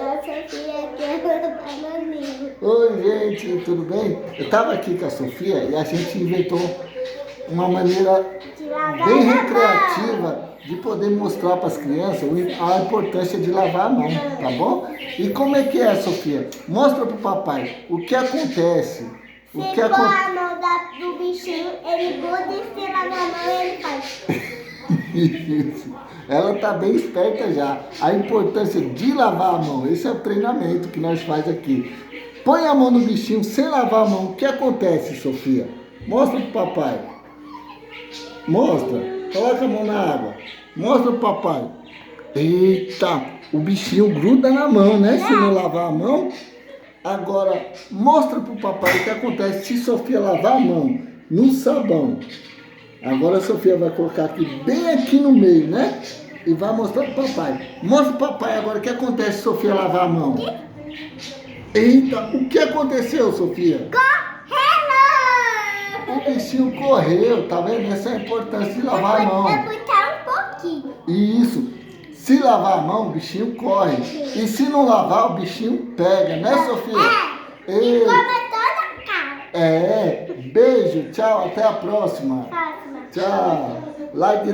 a Sofia quer bananinha. Oi, gente, tudo bem? Eu tava aqui com a Sofia e a gente inventou uma maneira De lavar bem a mão. recreativa de poder mostrar para as crianças a importância de lavar a mão, tá bom? E como é que é, Sofia? Mostra pro papai o que acontece. O Se que pôr acontece. a mão do bichinho, ele muda e se lava a mão e ele faz. Isso. Ela tá bem esperta já. A importância de lavar a mão. Esse é o treinamento que nós faz aqui. Põe a mão no bichinho sem lavar a mão. O que acontece, Sofia? Mostra pro papai. Mostra. Coloca a mão na água. Mostra pro papai. Eita, o bichinho gruda na mão, né? Se não lavar a mão. Agora, mostra pro papai o que acontece se Sofia lavar a mão no sabão. Agora a Sofia vai colocar aqui, bem aqui no meio, né? E vai mostrar pro papai. Mostra pro papai agora o que acontece se Sofia lavar a mão. Eita, o que aconteceu, Sofia? Correndo! O bichinho correu, tá vendo? Essa é a importância de lavar a mão. Eu botar um pouquinho. Isso. Se lavar a mão, o bichinho corre. E se não lavar, o bichinho pega, né, Sofia? E Ei, come toda a cara. beijo, tchau, até a próxima. Próxima. Tchau. Like.